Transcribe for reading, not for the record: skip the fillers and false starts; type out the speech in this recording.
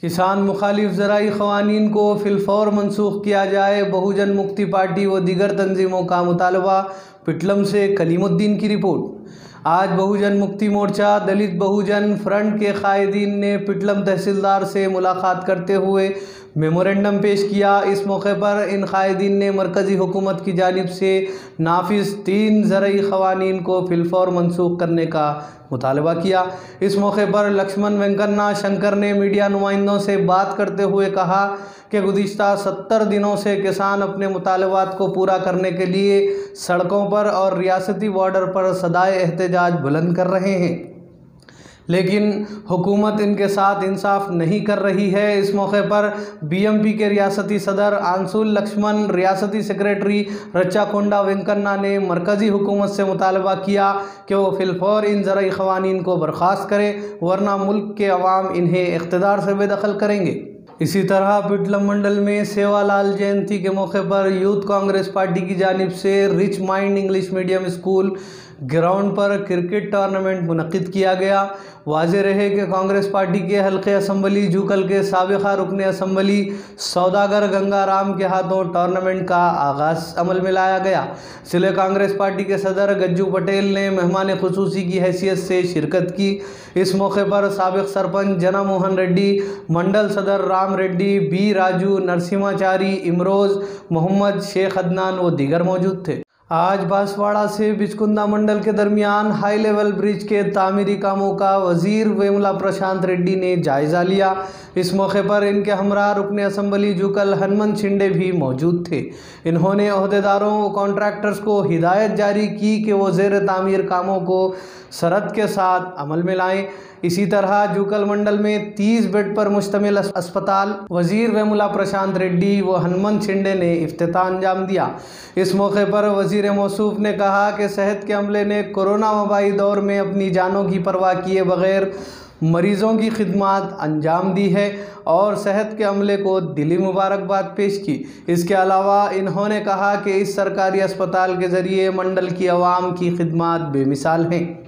किसान मुखालिफ ज़राई क़वानीन को फिलफौर मनसूख किया जाए, बहुजन मुक्ति पार्टी व दीगर तंजीमों का मुतालबा। पिटलम से कलीमुद्दीन की रिपोर्ट। आज बहुजन मुक्ति मोर्चा दलित बहुजन फ्रंट के कायदीन ने पिटलम तहसीलदार से मुलाकात करते हुए मेमोरेंडम पेश किया। इस मौके पर इन कायदीन ने मरकज़ी हुकूमत की जानिब से नाफिज 3 ज़राई क़वानीन को फिलफौर मनसूख करने का मुतालबा किया। इस मौके पर लक्ष्मण वेंकन्ना शंकर ने मीडिया नुमाइंदों से बात करते हुए कहा कि गुज़िश्ता 70 दिनों से किसान अपने मुतालबात को पूरा करने के लिए सड़कों पर और रियासती बॉर्डर पर सदाए एहतजाज बुलंद कर रहे हैं, लेकिन हुकूमत इनके साथ इंसाफ नहीं कर रही है। इस मौके पर बीएमपी के रियासती सदर आंसुल लक्ष्मण, रियासती सेक्रेटरी रच्चाकोंडा वेंकन्ना ने मरकज़ी हुकूमत से मुतालबा किया कि वो फिलफौर इन ज़राई क़वानीन को बर्खास्त करे, वरना मुल्क के अवाम इन्हें इख्तिदार से बेदखल करेंगे। इसी तरह पिटलम मंडल में सेवालाल जयंती के मौके पर यूथ कांग्रेस पार्टी की जानिब से rich mind English medium school ground पर क्रिकेट टूर्नामेंट मुनक़िद किया गया। वाज़ेह रहे कि कांग्रेस पार्टी के हल्के असम्बली जूकल के साबिक़ा रुकन असम्बली सौदागर गंगाराम के हाथों टूर्नामेंट का आगाज़ अमल में लाया गया। जिले कांग्रेस पार्टी के सदर गज्जू पटेल ने मेहमान खुसूसी की हैसियत से शिरकत की। इस मौके पर साबिक़ सरपंच जना मोहन रेड्डी, मंडल सदर राम रेड्डी, बी राजू, नरसिम्हाचारी, इमरोज़, मोहम्मद, शेख अदनान व दीगर मौजूद थे। आज बांसवाड़ा से बिचकुंदा मंडल के दरमियान हाई लेवल ब्रिज के तामीरी कामों का वज़ीर वेमुला प्रशांत रेड्डी ने जायज़ा लिया। इस मौके पर इनके हमरा रुकन असम्बली जूकल हनुमंत शिंदे भी मौजूद थे। इन्होंने अहदेदारों व कॉन्ट्रैक्टर्स को हिदायत जारी की कि वो ज़ेर तामीर कामों को सरत के साथ अमल में लाएँ। इसी तरह जूकल मंडल में 30 बेड पर मुश्तमिल अस्पताल वज़ीर वेमुला प्रशांत रेड्डी व हनुमंत शिंदे ने इफ्तिताह अंजाम दिया। इस मौके पर वज़ीर मौसूफ ने कहा कि सेहत के अमले ने कोरोना वबाई दौर में अपनी जानों की परवाह किए बगैर मरीज़ों की खिदमत अंजाम दी है और सेहत के अमले को दिली मुबारकबाद पेश की। इसके अलावा इन्होंने कहा कि इस सरकारी अस्पताल के ज़रिए मंडल की आवाम की खिदमत बेमिसाल हैं।